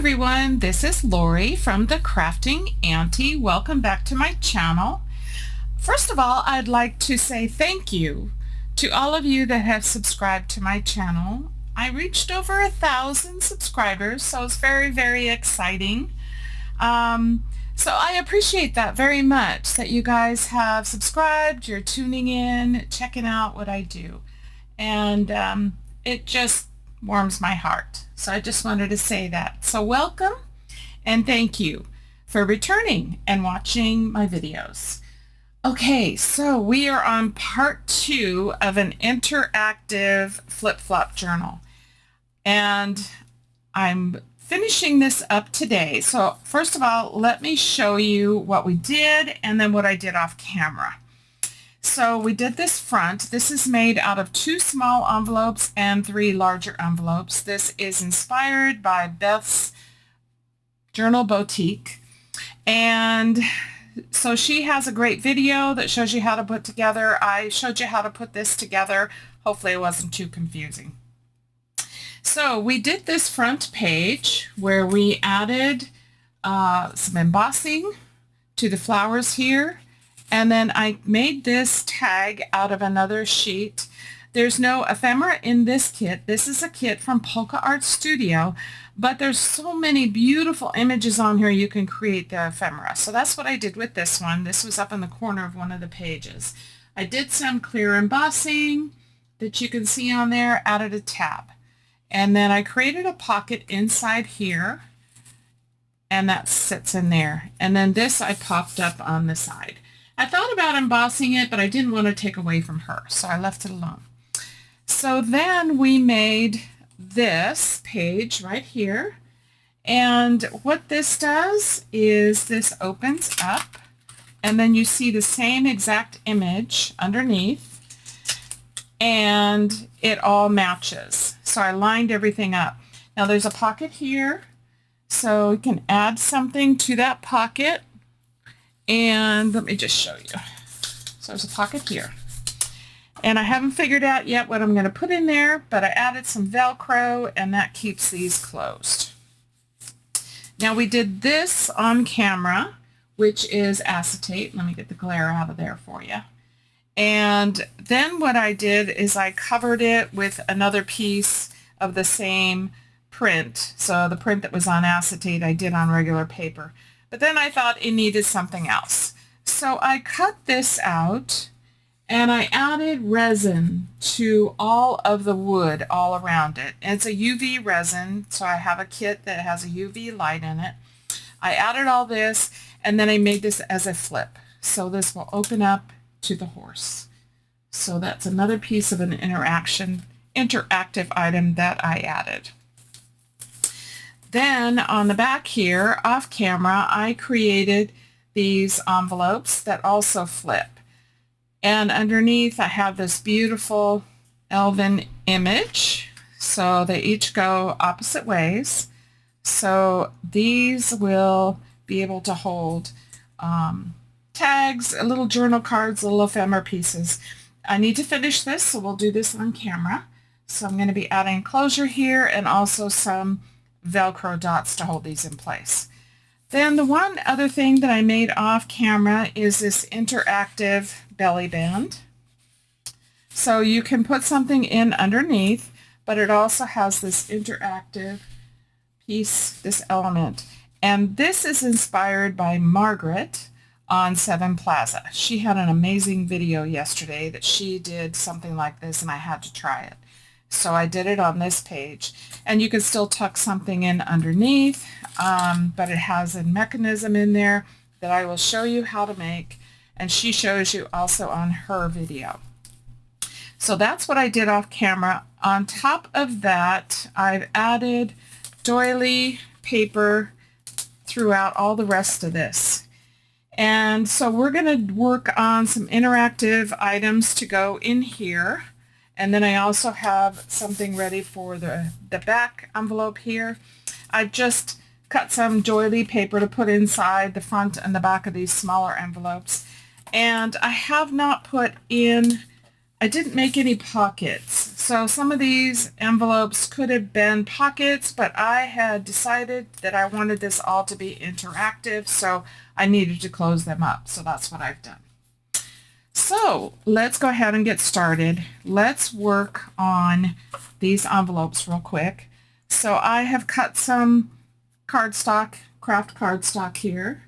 everyone, this is Lori from the Crafting Auntie. Welcome back to my channel. First of all, I'd like to say thank you to all of you that have subscribed to my channel. I reached over 1,000 subscribers, so it's very, very exciting. So I appreciate that very much, that you guys have subscribed, you're tuning in, checking out what I do. And it just warms my heart. So I just wanted to say that. So welcome and thank you for returning and watching my videos. Okay, so we are on part 2 of an interactive flip-flop journal. And I'm finishing this up today. So first of all, let me show you what we did and then what I did off camera. So we did this front. This is made out of 2 small envelopes and 3 larger envelopes. This is inspired by Beths Journal Boutique. And so she has a great video that shows you how to put together. I showed you how to put this together. Hopefully it wasn't too confusing. So we did this front page where we added some embossing to the flowers here. And then I made this tag out of another sheet. There's no ephemera in this kit. This is a kit from Polka Art Studio, but there's so many beautiful images on here you can create the ephemera. So that's what I did with this one. This was up in the corner of one of the pages. I did some clear embossing that you can see on there, added a tab. And then I created a pocket inside here, and that sits in there. And then this I popped up on the side. I thought about embossing it, but I didn't want to take away from her, so I left it alone. So then we made this page right here, and what this does is this opens up, and then you see the same exact image underneath, and it all matches. So I lined everything up. Now there's a pocket here, so you can add something to that pocket. And let me just show you. So there's a pocket here. And I haven't figured out yet what I'm going to put in there, but I added some Velcro and that keeps these closed. Now we did this on camera, which is acetate. Let me get the glare out of there for you. And then what I did is I covered it with another piece of the same print. So the print that was on acetate I did on regular paper. But then I thought it needed something else. So I cut this out and I added resin to all of the wood all around it. And it's a UV resin, so I have a kit that has a UV light in it. I added all this and then I made this as a flip. So this will open up to the horse. So that's another piece of an interactive item that I added. Then on the back here, off camera, I created these envelopes that also flip. And underneath I have this beautiful elven image. So they each go opposite ways. So these will be able to hold tags, little journal cards, little ephemera pieces. I need to finish this, so we'll do this on camera. So I'm going to be adding closure here and also some Velcro dots to hold these in place. Then the one other thing that I made off camera is this interactive belly band. So you can put something in underneath, but it also has this interactive piece, this element. And this is inspired by Margreth on Seven Plaza. She had an amazing video yesterday that she did something like this and I had to try it. So I did it on this page, and you can still tuck something in underneath, but it has a mechanism in there that I will show you how to make, and she shows you also on her video. So that's what I did off camera. On top of that, I've added doily paper throughout all the rest of this. And so we're going to work on some interactive items to go in here. And then I also have something ready for the back envelope here. I just cut some doily paper to put inside the front and the back of these smaller envelopes. And I have not put in I didn't make any pockets. So some of these envelopes could have been pockets, but I had decided that I wanted this all to be interactive, so I needed to close them up. So that's what I've done. So let's go ahead and get started. Let's work on these envelopes real quick. So I have cut some cardstock, craft cardstock here,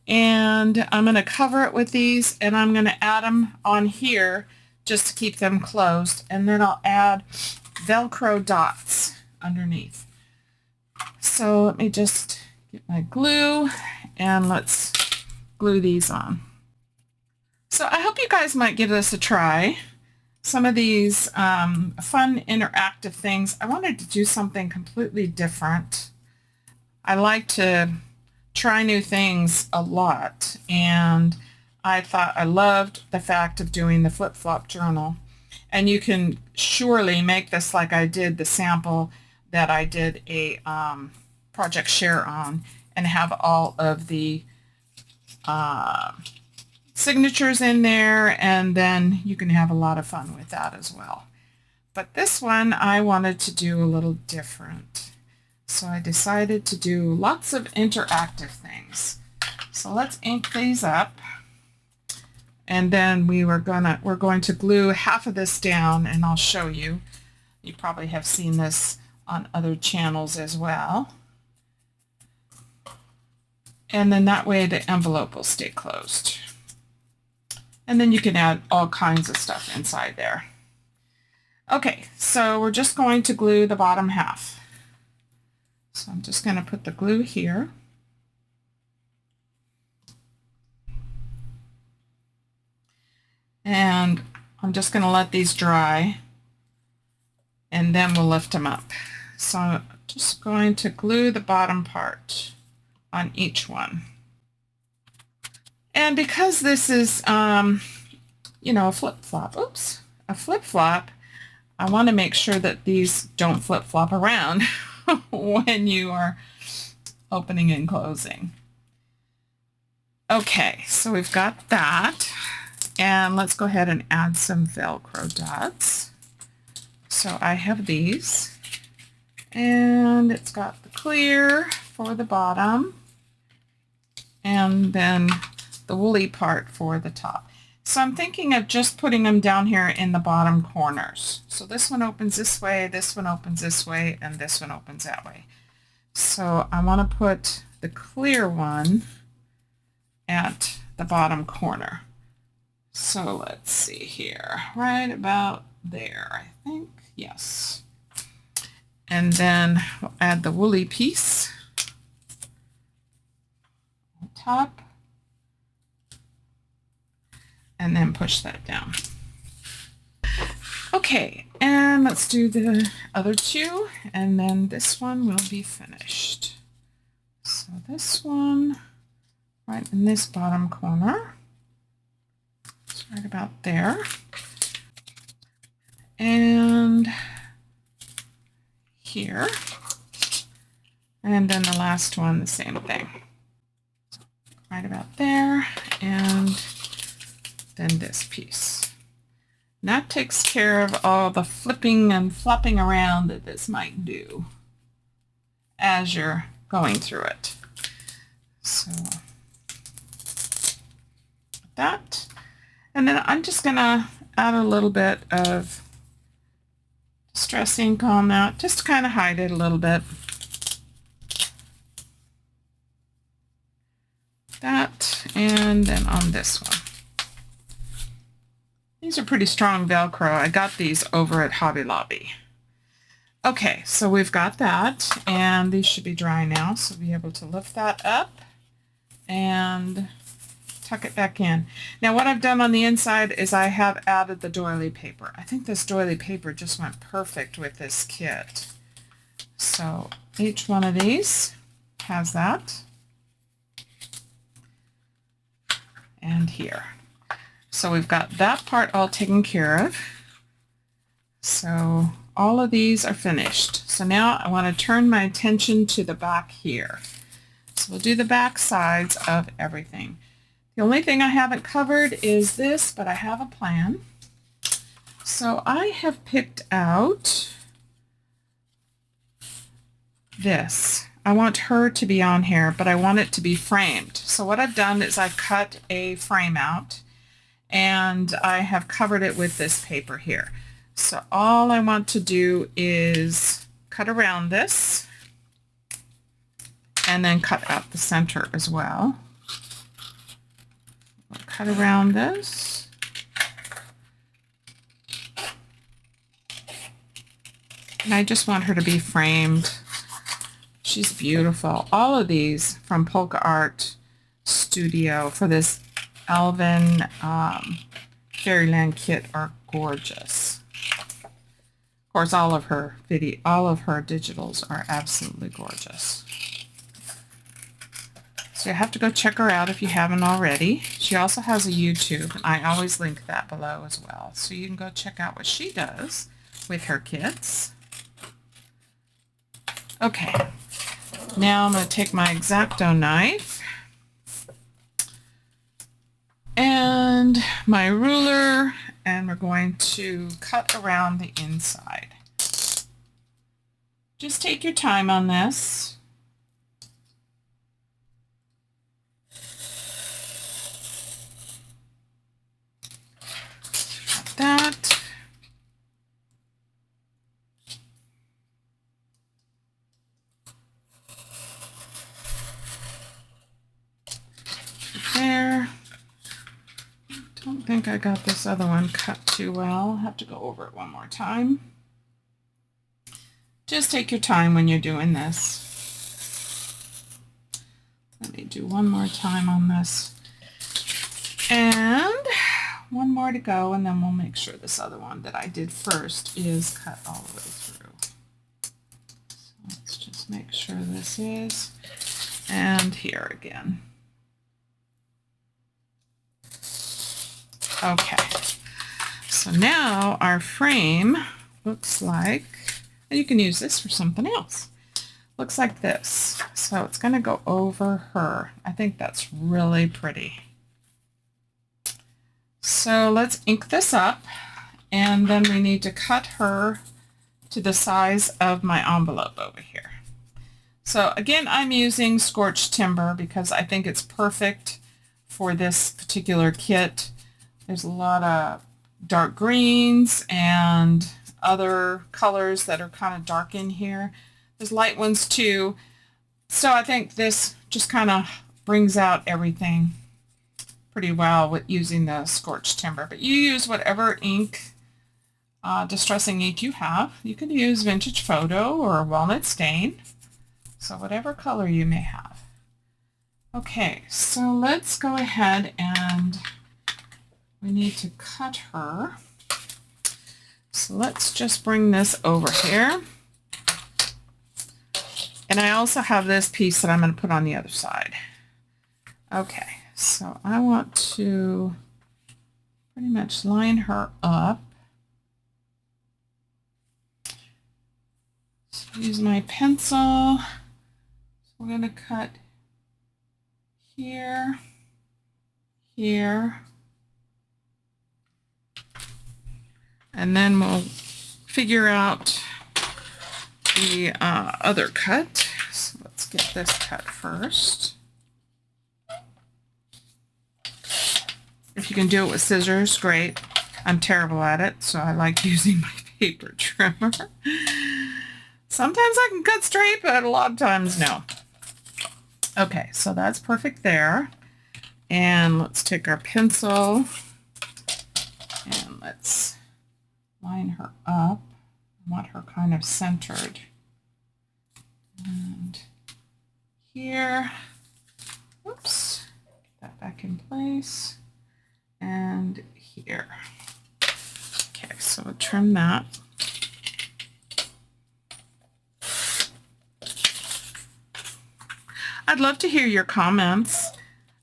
and I'm going to cover it with these, and I'm going to add them on here just to keep them closed, and then I'll add Velcro dots underneath. So let me just get my glue and let's glue these on. So I hope you guys might give this a try. Some of these fun interactive things. I wanted to do something completely different. I like to try new things a lot, and I thought I loved the fact of doing the flip-flop journal. And you can surely make this like I did the sample that I did a project share on, and have all of the signatures in there, and then you can have a lot of fun with that as well. But this one I wanted to do a little different. So I decided to do lots of interactive things. So let's ink these up. And then we're going to glue half of this down, and I'll show you. You probably have seen this on other channels as well. And then that way the envelope will stay closed. And then you can add all kinds of stuff inside there. Okay, so we're just going to glue the bottom half. So I'm just going to put the glue here. And I'm just going to let these dry, and then we'll lift them up. So I'm just going to glue the bottom part on each one. And because this is, you know, a flip-flop, a flip-flop, I want to make sure that these don't flip-flop around when you are opening and closing. Okay, so we've got that. And let's go ahead and add some Velcro dots. So I have these, and it's got the clear for the bottom, and then the woolly part for the top. So I'm thinking of just putting them down here in the bottom corners. So this one opens this way, this one opens this way, and this one opens that way. So I want to put the clear one at the bottom corner. So let's see here, right about there, I think, yes. And then we'll add the woolly piece on top, and then push that down. Okay, and let's do the other two, and then this one will be finished. So this one, right in this bottom corner. Right about there, and here, and then the last one the same thing, right about there, and then this piece. And that takes care of all the flipping and flopping around that this might do as you're going through it. So that. And then I'm just going to add a little bit of distress ink on that, just to kind of hide it a little bit. That, and then on this one. These are pretty strong Velcro. I got these over at Hobby Lobby. Okay, so we've got that, and these should be dry now, so we'll be able to lift that up and tuck it back in. Now what I've done on the inside is I have added the doily paper. I think this doily paper just went perfect with this kit. So each one of these has that. And here. So we've got that part all taken care of. So all of these are finished. So now I want to turn my attention to the back here. So we'll do the back sides of everything. The only thing I haven't covered is this, but I have a plan. So I have picked out this. I want her to be on here, but I want it to be framed. So what I've done is I've cut a frame out and I have covered it with this paper here. So all I want to do is cut around this and then cut out the center as well. I'll cut around this. And I just want her to be framed. She's beautiful. All of these from Polka Art Studio for this Elven Fairyland kit are gorgeous. Of course, all of her digitals are absolutely gorgeous. So you have to go check her out if you haven't already. She also has a YouTube, and I always link that below as well. So you can go check out what she does with her kits. Okay, now I'm going to take my X-Acto knife and my ruler, and we're going to cut around the inside. Just take your time on this. Got that. There. Don't think I got this other one cut too well. I'll have to go over it one more time. Just take your time when you're doing this. Let me do one more time on this. And one more to go, and then we'll make sure this other one that I did first is cut all the way through. So let's just make sure this is. And here again. Okay, so now our frame looks like, and you can use this for something else, looks like this. So it's going to go over her. I think that's really pretty. So let's ink this up, and then we need to cut her to the size of my envelope over here. So again, I'm using scorched timber because I think it's perfect for this particular kit. There's a lot of dark greens and other colors that are kind of dark in here. There's light ones too. So I think this just kind of brings out everything pretty well with using the scorched timber. But you use whatever ink, distressing ink you have. You could use Vintage Photo or Walnut Stain. So whatever color you may have. Okay, so let's go ahead and we need to cut her. So let's just bring this over here. And I also have this piece that I'm going to put on the other side. Okay, so I want to pretty much line her up. So use my pencil. So we're going to cut here, here, and then we'll figure out the other cut. So let's get this cut first. If you can do it with scissors, great. I'm terrible at it, so I like using my paper trimmer. Sometimes I can cut straight, but a lot of times no. Okay, so that's perfect there. And let's take our pencil and let's line her up. I want her kind of centered. And here, oops, get that back in place. And here. Okay, so we'll trim that. I'd love to hear your comments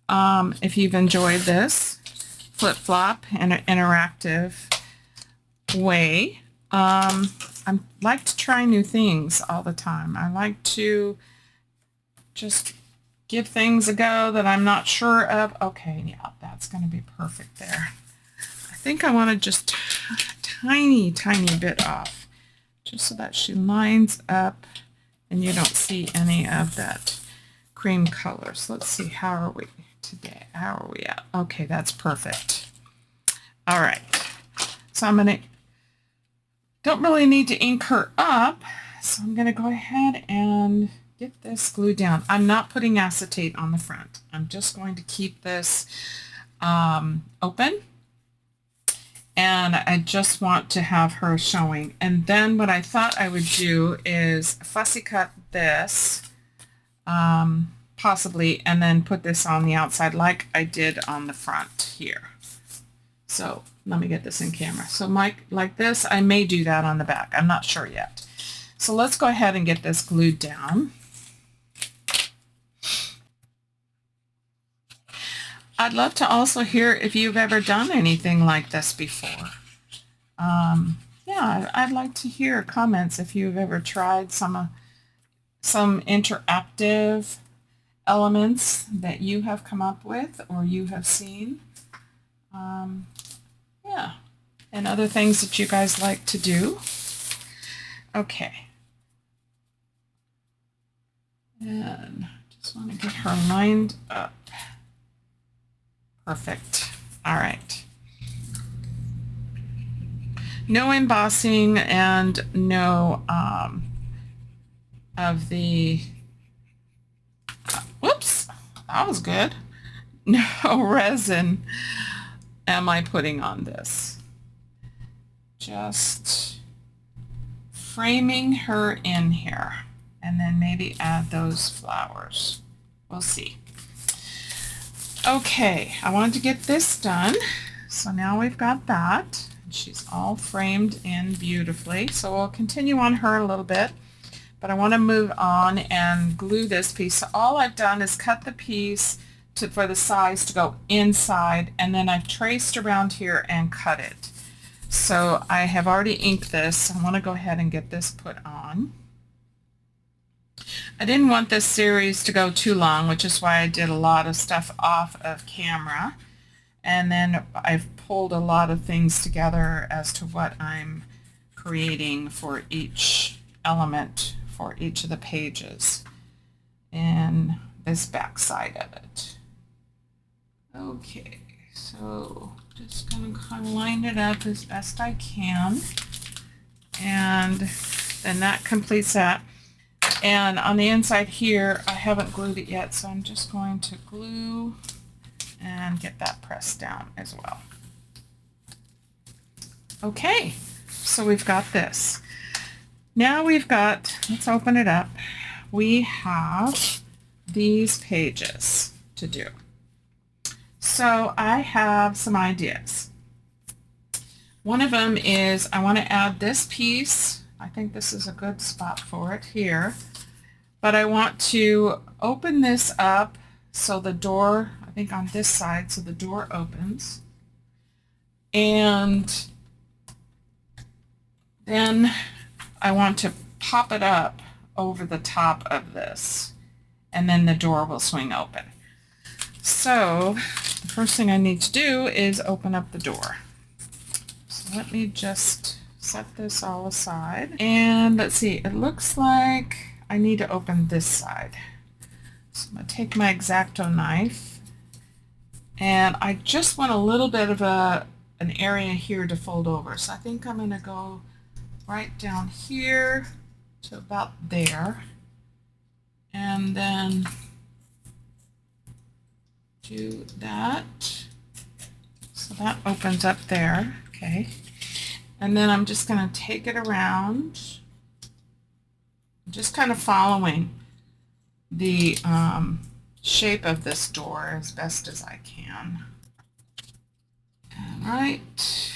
if you've enjoyed this flip-flop in an interactive way. I like to try new things all the time. I like to just give things a go that I'm not sure of. Okay, yeah, that's going to be perfect there. I think I want to just tiny bit off, just so that she lines up and you don't see any of that cream color. So let's see, how are we today? How are we at? Okay, that's perfect. All right, so don't really need to ink her up, so I'm going to go ahead and get this glued down. I'm not putting acetate on the front. I'm just going to keep this open, and I just want to have her showing. And then what I thought I would do is fussy cut this, possibly, and then put this on the outside like I did on the front here. So let me get this in camera. So like this, I may do that on the back. I'm not sure yet. So let's go ahead and get this glued down. I'd love to also hear if you've ever done anything like this before. Yeah, I'd like to hear comments if you've ever tried some interactive elements that you have come up with or you have seen. Yeah, and other things that you guys like to do. Okay. And just want to get her lined up. Perfect. All right. No embossing and no of the, whoops, that was good. No resin am I putting on this. Just framing her in here, and then maybe add those flowers. We'll see. Okay, I wanted to get this done, so now we've got that. She's all framed in beautifully, so we'll continue on her a little bit, but I want to move on and glue this piece. So all I've done is cut the piece for the size to go inside, and then I've traced around here and cut it. So I have already inked this. I want to go ahead and get this put on. I didn't want this series to go too long, which is why I did a lot of stuff off of camera. And then I've pulled a lot of things together as to what I'm creating for each element for each of the pages in this back side of it. Okay, so just going to kind of line it up as best I can, and then that completes that. And on the inside here, I haven't glued it yet, so I'm just going to glue and get that pressed down as well. Okay, so we've got this. Now we've got, let's open it up. We have these pages to do. So I have some ideas. One of them is I want to add this piece. I think this is a good spot for it here. But I want to open this up so the door, I think on this side, so the door opens. And then I want to pop it up over the top of this, and then the door will swing open. So the first thing I need to do is open up the door. So let me just set this all aside. And let's see, it looks like I need to open this side. So I'm going to take my X-Acto knife, and I just want a little bit of an area here to fold over. So I think I'm going to go right down here to about there, and then do that. So that opens up there, okay. And then I'm just going to take it around, just kind of following the shape of this door as best as I can. All right,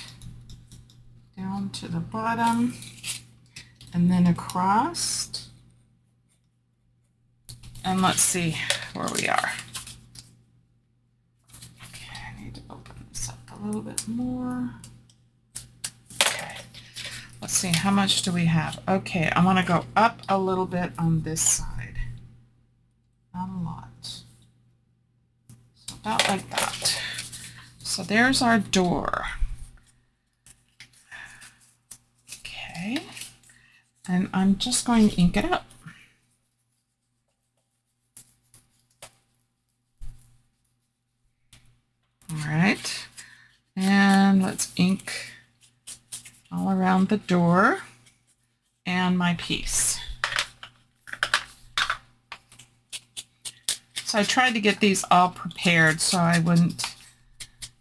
down to the bottom, and then across. And let's see where we are. Okay, I need to open this up a little bit more. Okay, let's see, how much do we have? Okay, I want to go up a little bit on this side. Not a lot. So about like that. So there's our door. And I'm just going to ink it up. All right, and let's ink all around the door and my piece. So I tried to get these all prepared so I wouldn't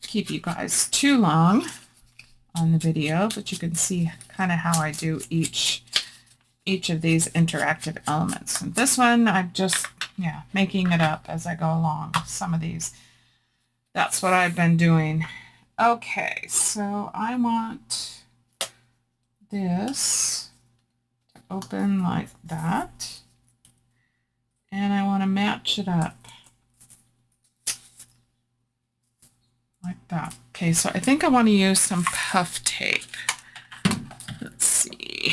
keep you guys too long on the video, but you can see kind of how I do each of these interactive elements. And this one, I'm just, making it up as I go along. Some of these, that's what I've been doing. Okay, so I want this to open like that. And I want to match it up like that. Okay, so I think I want to use some puff tape. Let's see.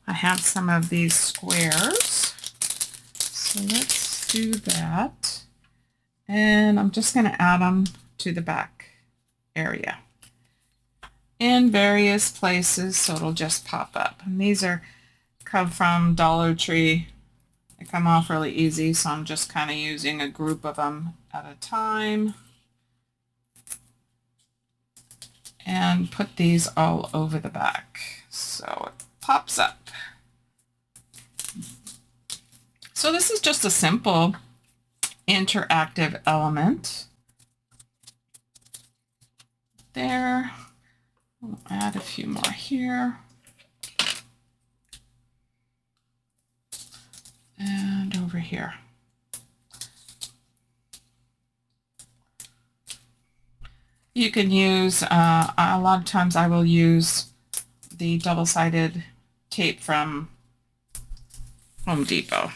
I have some of these squares. So let's do that. And I'm just going to add them to the back area in various places so it'll just pop up. And these come from Dollar Tree. They come off really easy, so I'm just kind of using a group of them at a time. And put these all over the back so it pops up. So this is just a simple interactive element. There. I'll add a few more here. And over here. You can use, a lot of times I will use the double-sided tape from Home Depot.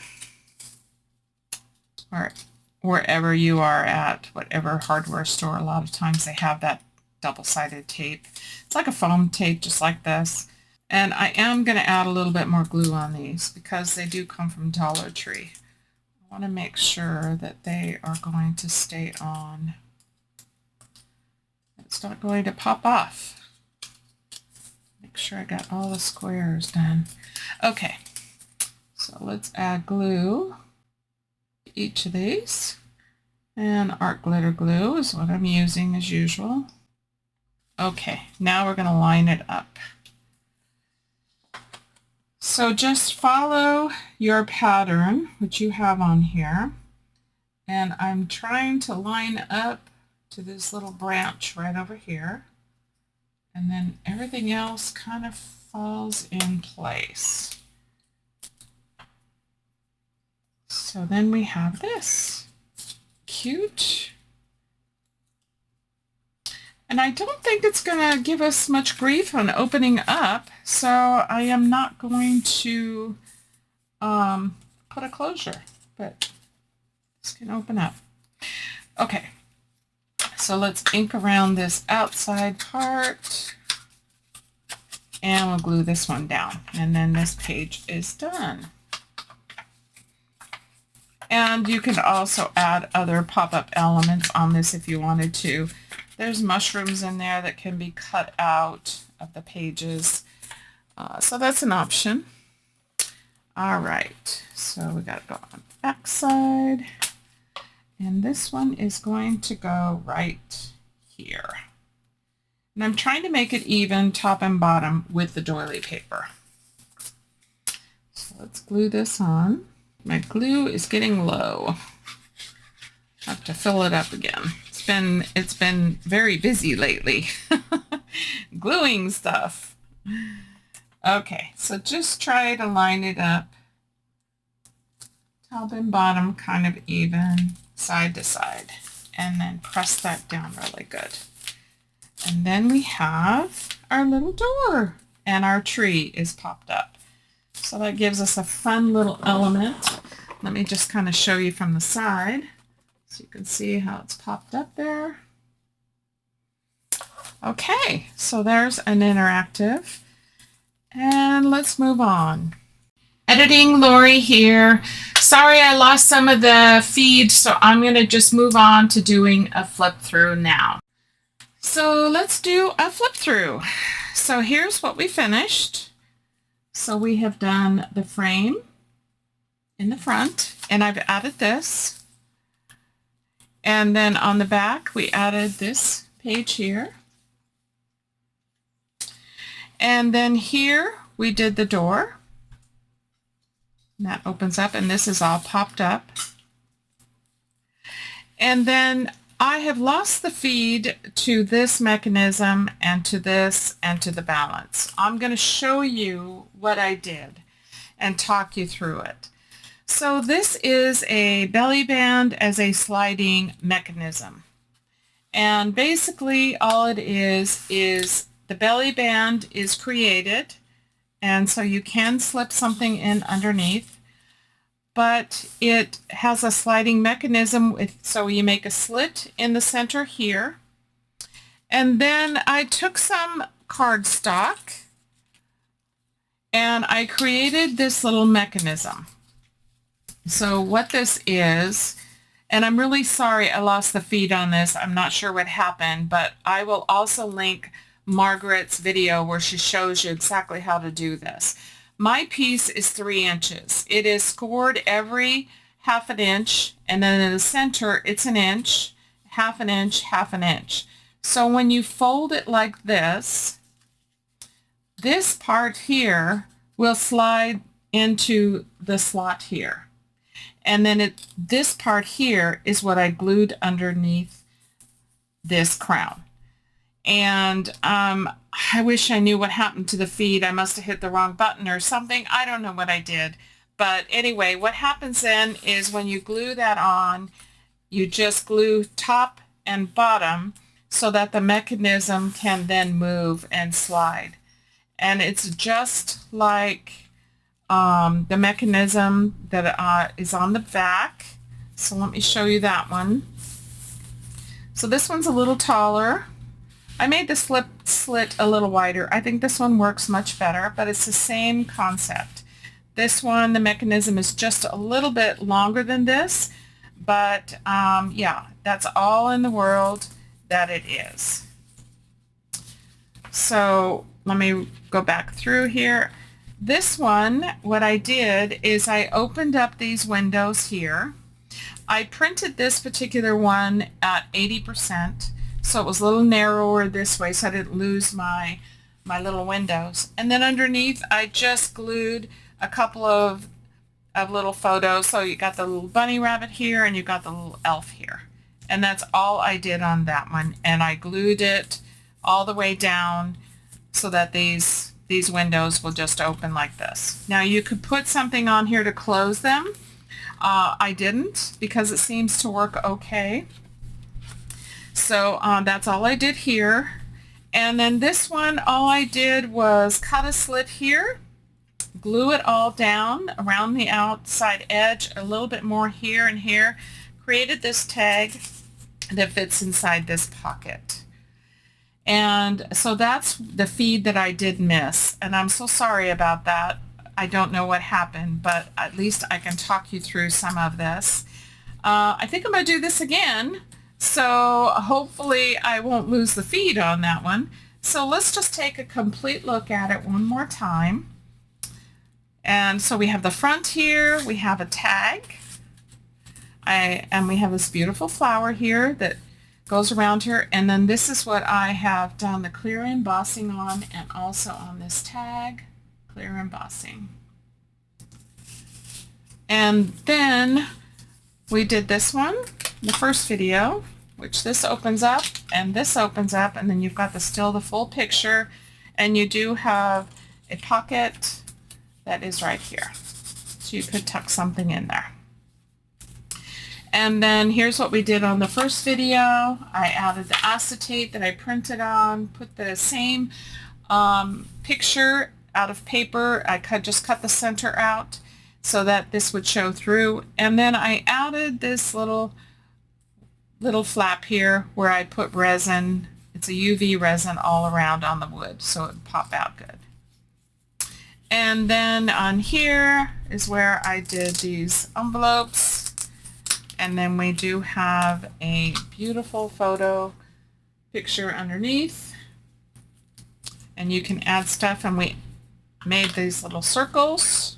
Or wherever you are at, whatever hardware store, a lot of times they have that double-sided tape. It's like a foam tape, just like this. And I am going to add a little bit more glue on these because they do come from Dollar Tree. I want to make sure that they are going to stay on. It's not going to pop off. Make sure I got all the squares done. Okay, so let's add glue to each of these. And art glitter glue is what I'm using as usual. Okay, now we're going to line it up. So just follow your pattern, which you have on here, and I'm trying to line up to this little branch right over here, and then everything else kind of falls in place. So then we have this. Cute. And I don't think it's going to give us much grief on opening up, so I am not going to put a closure, but this can open up. Okay, so let's ink around this outside part, and we'll glue this one down, and then this page is done. And you can also add other pop-up elements on this if you wanted to. There's mushrooms in there that can be cut out of the pages. So that's an option. All right, so we got to go on the back side. And this one is going to go right here. And I'm trying to make it even top and bottom with the doily paper. So let's glue this on. My glue is getting low. I have to fill it up again. It's been very busy lately. Gluing stuff. Okay, so just try to line it up. Top and bottom kind of even, side to side. And then press that down really good. And then we have our little door. And our tree is popped up. So that gives us a fun little element. Let me just kind of show you from the side. So you can see how it's popped up there. Okay, so there's an interactive. And let's move on. Editing Lori here. Sorry I lost some of the feed, so I'm going to just move on to doing a flip through now. So let's do a flip through. So here's what we finished. So we have done the frame in the front, and I've added this. And then on the back, we added this page here. And then here we did the door. And that opens up, and this is all popped up. And then I have lost the feed to this mechanism and to this and to the balance. I'm going to show you what I did and talk you through it. So this is a belly band as a sliding mechanism. And basically all it is the belly band is created, and so you can slip something in underneath, but it has a sliding mechanism so you make a slit in the center here. And then I took some cardstock and I created this little mechanism. So what this is, and I'm really sorry I lost the feed on this, I'm not sure what happened, but I will also link Margreth's video where she shows you exactly how to do this. My piece is 3 inches. It is scored every half an inch, and then in the center it's an inch, half an inch, half an inch. So when you fold it like this part here will slide into the slot here. And then this part here is what I glued underneath this crown. And I wish I knew what happened to the feed. I must have hit the wrong button or something. I don't know what I did. But anyway, what happens then is when you glue that on, you just glue top and bottom so that the mechanism can then move and slide. And it's just like the mechanism that is on the back. So let me show you that one. So this one's a little taller. I made the slit a little wider. I think this one works much better, but it's the same concept. This one, the mechanism is just a little bit longer than this, but yeah, that's all in the world that it is. So let me go back through here. This one, what I did is I opened up these windows here. I printed this particular one at 80%. So it was a little narrower this way so I didn't lose my little windows. And then underneath I just glued a couple of little photos. So you got the little bunny rabbit here and you got the little elf here. And that's all I did on that one. And I glued it all the way down so that these windows will just open like this. Now you could put something on here to close them. I didn't because it seems to work okay. So that's all I did here. And then this one, all I did was cut a slit here, glue it all down around the outside edge, a little bit more here and here, created this tag that fits inside this pocket. And so that's the feed that I did miss. And I'm so sorry about that. I don't know what happened, but at least I can talk you through some of this. I think I'm going to do this again. So hopefully I won't lose the feed on that one. So let's just take a complete look at it one more time. And so we have the front here, we have a tag, and we have this beautiful flower here that goes around here. And then this is what I have done the clear embossing on, and also on this tag, clear embossing. And then we did this one, the first video, which this opens up and this opens up, and then you've got still the full picture, and you do have a pocket that is right here. So you could tuck something in there. And then here's what we did on the first video. I added the acetate that I printed on, put the same picture out of paper. I just cut the center out so that this would show through. And then I added this little flap here where I put resin. It's a UV resin all around on the wood so it would pop out good. And then on here is where I did these envelopes. And then we do have a beautiful photo picture underneath. And you can add stuff, and made these little circles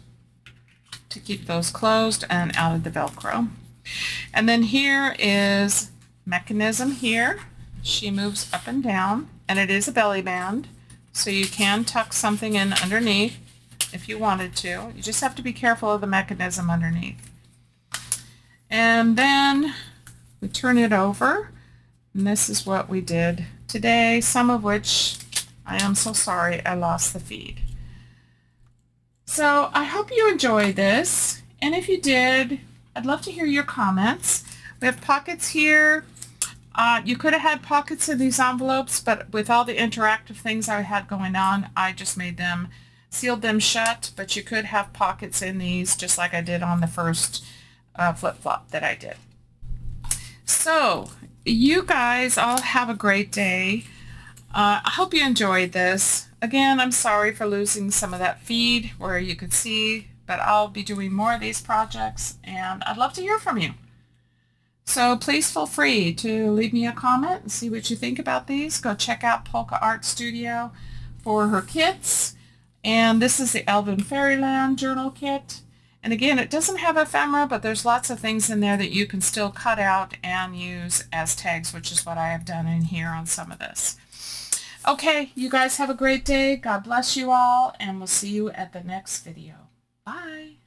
to keep those closed and out of the Velcro. And then here is mechanism here. She moves up and down, and it is a belly band, so you can tuck something in underneath if you wanted to. You just have to be careful of the mechanism underneath. And then we turn it over, and this is what we did today, some of which I am so sorry I lost the feed. So I hope you enjoyed this, and if you did, I'd love to hear your comments. We have pockets here. You could have had pockets in these envelopes, but with all the interactive things I had going on, I just made them, sealed them shut, but you could have pockets in these just like I did on the first flip-flop that I did. So you guys all have a great day. I hope you enjoyed this. Again, I'm sorry for losing some of that feed where you could see, but I'll be doing more of these projects, and I'd love to hear from you. So please feel free to leave me a comment and see what you think about these. Go check out Polka Art Studio for her kits. And this is the Elven Fairland Journal kit. And again, it doesn't have ephemera, but there's lots of things in there that you can still cut out and use as tags, which is what I have done in here on some of this. Okay, you guys have a great day. God bless you all, and we'll see you at the next video. Bye.